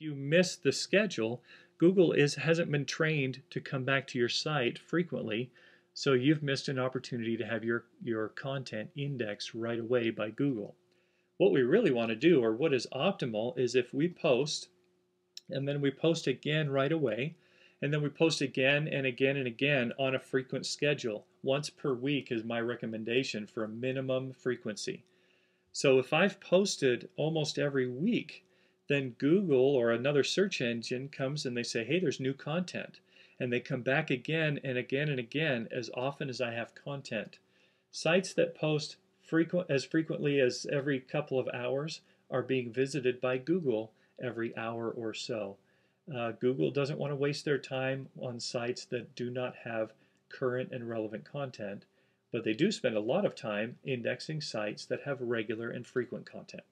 you miss the schedule, Google hasn't been trained to come back to your site frequently, so you've missed an opportunity to have your content indexed right away by Google. What we really want to do, or what is optimal, is if we post and then we post again right away, and then we post again and again and again on a frequent schedule. Once per week is my recommendation for a minimum frequency. So if I've posted almost every week, then Google or another search engine comes and they say, hey, there's new content. And they come back again and again and again as often as I have content. Sites that post as frequently as every couple of hours are being visited by Google every hour or so. Google doesn't want to waste their time on sites that do not have current and relevant content, but they do spend a lot of time indexing sites that have regular and frequent content.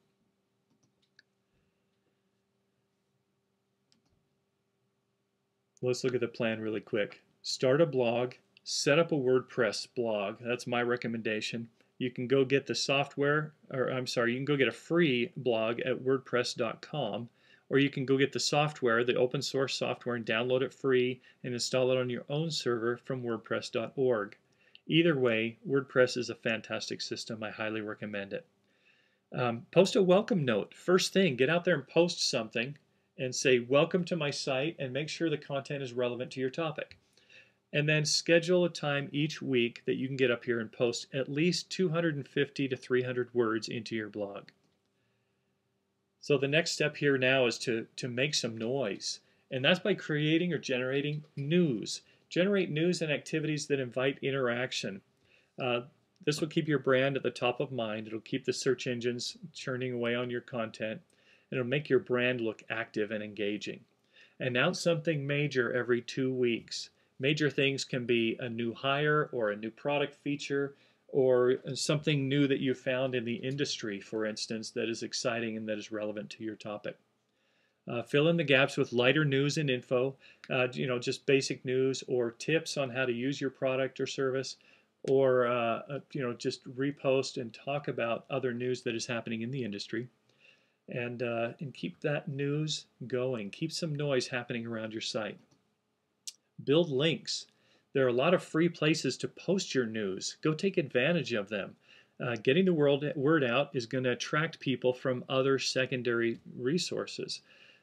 Let's look at the plan really quick. Start a blog, set up a WordPress blog. That's my recommendation. You can go get the software, or I'm sorry, you can go get a free blog at wordpress.com, or you can go get the software, the open source software, and download it free and install it on your own server from wordpress.org. Either way, WordPress is a fantastic system. I highly recommend it. Post a welcome note. First thing, get out there and post something and say, welcome to my site, and make sure the content is relevant to your topic. And then schedule a time each week that you can get up here and post at least 250 to 300 words into your blog. So the next step here now is to make some noise. And that's by creating or generating news. Generate news and activities that invite interaction. This will keep your brand at the top of mind. It'll keep the search engines churning away on your content. It'll make your brand look active and engaging. Announce something major every 2 weeks. Major things can be a new hire or a new product feature or something new that you found in the industry, for instance, that is exciting and that is relevant to your topic. Fill in the gaps with lighter news and info, just basic news or tips on how to use your product or service, or just repost and talk about other news that is happening in the industry. And keep that news going. Keep some noise happening around your site. Build links. There are a lot of free places to post your news. Go take advantage of them. Getting the word out is going to attract people from other secondary resources.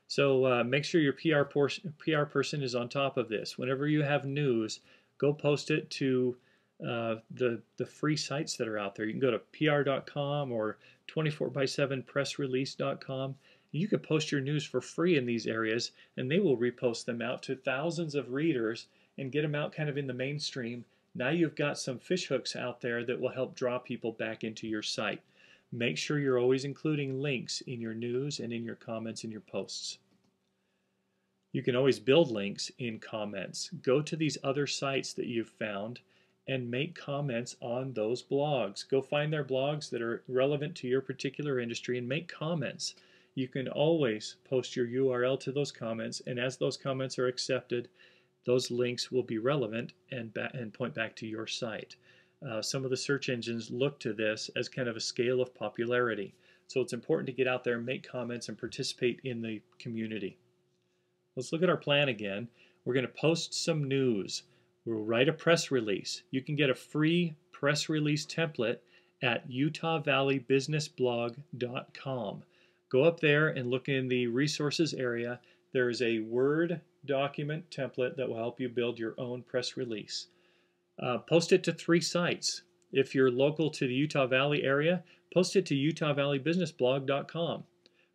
So make sure your PR person is on top of this. Whenever you have news, go post it to the free sites that are out there. You can go to pr.com or 24x7pressrelease.com. You can post your news for free in these areas, and they will repost them out to thousands of readers and get them out kind of in the mainstream. Now you've got some fish hooks out there that will help draw people back into your site. Make sure you're always including links in your news and in your comments in your posts. You can always build links in comments. Go to these other sites that you've found and make comments on those blogs. Go find their blogs that are relevant to your particular industry and make comments. You can always post your URL to those comments, and as those comments are accepted, those links will be relevant and point back to your site. Some of the search engines look to this as kind of a scale of popularity. So it's important to get out there and make comments and participate in the community. Let's look at our plan again. We're going to post some news. We'll write a press release. You can get a free press release template at utahvalleybusinessblog.com. Go up there and look in the resources area. There is a Word document template that will help you build your own press release. Post it to 3 sites. If you're local to the Utah Valley area, post it to utahvalleybusinessblog.com.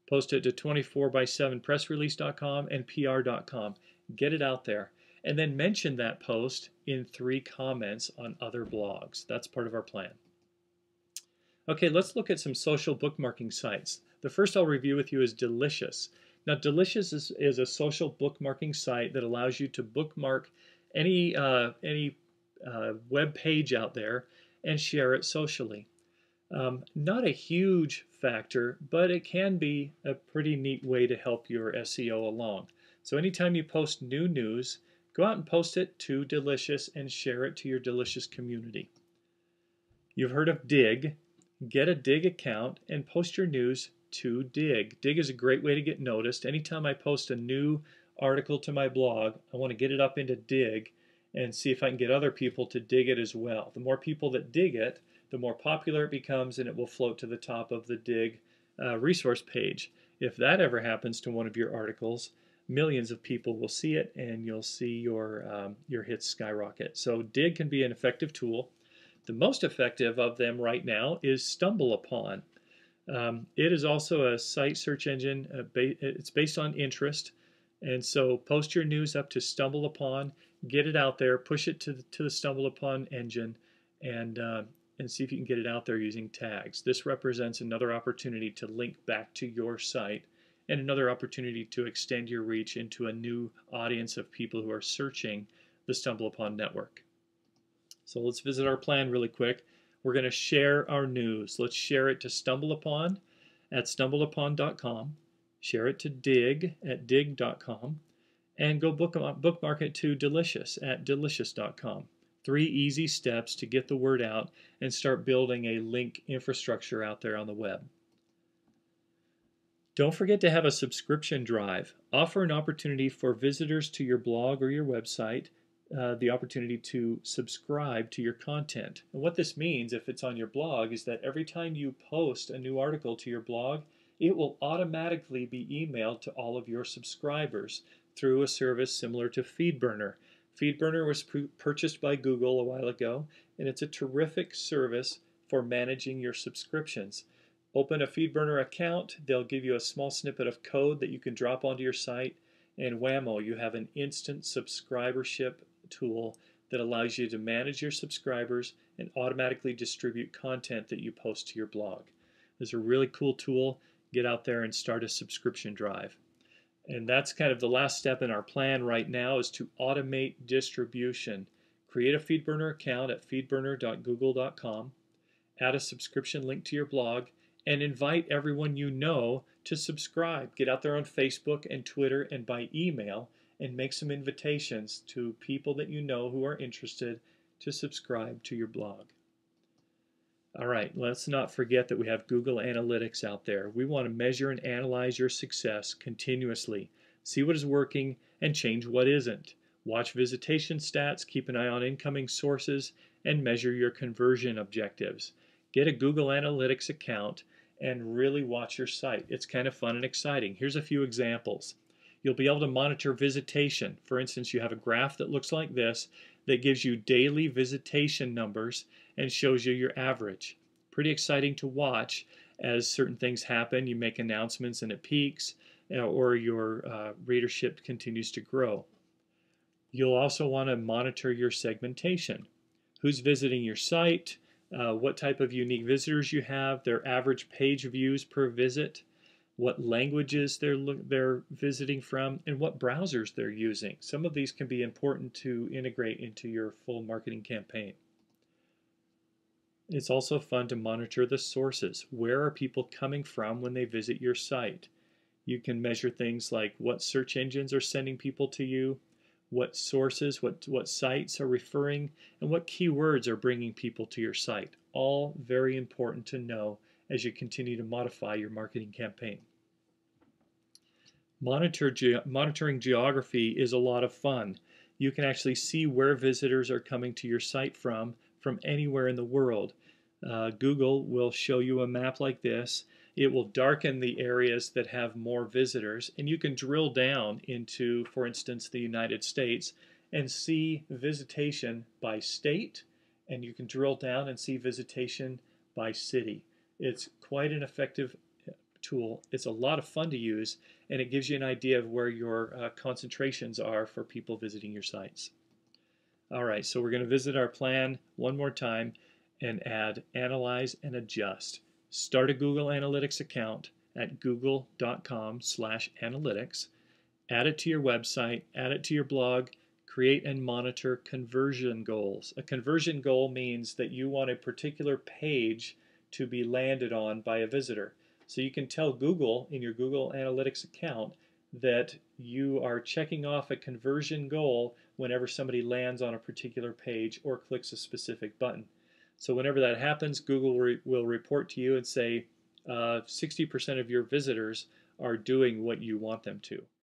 Post it to 24x7pressrelease.com and pr.com. Get it out there. And then mention that post in 3 comments on other blogs. That's part of our plan. Okay, let's look at some social bookmarking sites. The first I'll review with you is Delicious. Now, Delicious is a social bookmarking site that allows you to bookmark any web page out there and share it socially. Not a huge factor, but it can be a pretty neat way to help your SEO along. So anytime you post new news, go out and post it to Delicious and share it to your Delicious community. You've heard of Digg. Get a Digg account and post your news to Digg. Digg is a great way to get noticed. Anytime I post a new article to my blog, I want to get it up into Digg and see if I can get other people to dig it as well. The more people that dig it, the more popular it becomes, and it will float to the top of the Digg resource page. If that ever happens to one of your articles, millions of people will see it, and you'll see your hits skyrocket. So Digg can be an effective tool. The most effective of them right now is StumbleUpon. It is also a site search engine. It's based on interest, and so post your news up to StumbleUpon, get it out there, push it to the StumbleUpon engine, and see if you can get it out there using tags. This represents another opportunity to link back to your site and another opportunity to extend your reach into a new audience of people who are searching the StumbleUpon network. So let's visit our plan really quick. We're going to share our news. Let's share it to StumbleUpon at stumbleupon.com, share it to Digg at digg.com, and go bookmark it to Delicious at delicious.com. 3 easy steps to get the word out and start building a link infrastructure out there on the web. Don't forget to have a subscription drive. Offer an opportunity for visitors to your blog or your website the opportunity to subscribe to your content. And what this means, if it's on your blog, is that every time you post a new article to your blog, it will automatically be emailed to all of your subscribers through a service similar to FeedBurner. FeedBurner was purchased by Google a while ago, and it's a terrific service for managing your subscriptions. Open a FeedBurner account, they'll give you a small snippet of code that you can drop onto your site, and whammo, you have an instant subscribership tool that allows you to manage your subscribers and automatically distribute content that you post to your blog. It's a really cool tool. Get out there and start a subscription drive. And that's kind of the last step in our plan right now, is to automate distribution. Create a FeedBurner account at feedburner.google.com, add a subscription link to your blog, and invite everyone you know to subscribe. Get out there on Facebook and Twitter and by email and make some invitations to people that you know who are interested to subscribe to your blog. All right, let's not forget that we have Google Analytics out there. We want to measure and analyze your success continuously. See what is working and change what isn't. Watch visitation stats, keep an eye on incoming sources, and measure your conversion objectives. Get a Google Analytics account and really watch your site. It's kind of fun and exciting. Here's a few examples. You'll be able to monitor visitation. For instance, you have a graph that looks like this that gives you daily visitation numbers and shows you your average. Pretty exciting to watch as certain things happen. You make announcements and it peaks, or your readership continues to grow. You'll also want to monitor your segmentation. Who's visiting your site, what type of unique visitors you have, their average page views per visit, what languages they're visiting from, and what browsers they're using. Some of these can be important to integrate into your full marketing campaign. It's also fun to monitor the sources. Where are people coming from when they visit your site? You can measure things like what search engines are sending people to you, what sources, what sites are referring, and what keywords are bringing people to your site. All very important to know as you continue to modify your marketing campaign. Monitoring geography is a lot of fun. You can actually see where visitors are coming to your site from anywhere in the world. Google will show you a map like this. It will darken the areas that have more visitors, and you can drill down into, for instance, the United States and see visitation by state, and you can drill down and see visitation by city. It's quite an effective tool. It's a lot of fun to use, and it gives you an idea of where your concentrations are for people visiting your sites. All right, so we're going to visit our plan one more time and add Analyze and Adjust. Start a Google Analytics account at google.com/analytics. Add it to your website, add it to your blog, create and monitor conversion goals. A conversion goal means that you want a particular page to be landed on by a visitor. So you can tell Google in your Google Analytics account that you are checking off a conversion goal whenever somebody lands on a particular page or clicks a specific button. So whenever that happens, Google will report to you and say, 60% of your visitors are doing what you want them to.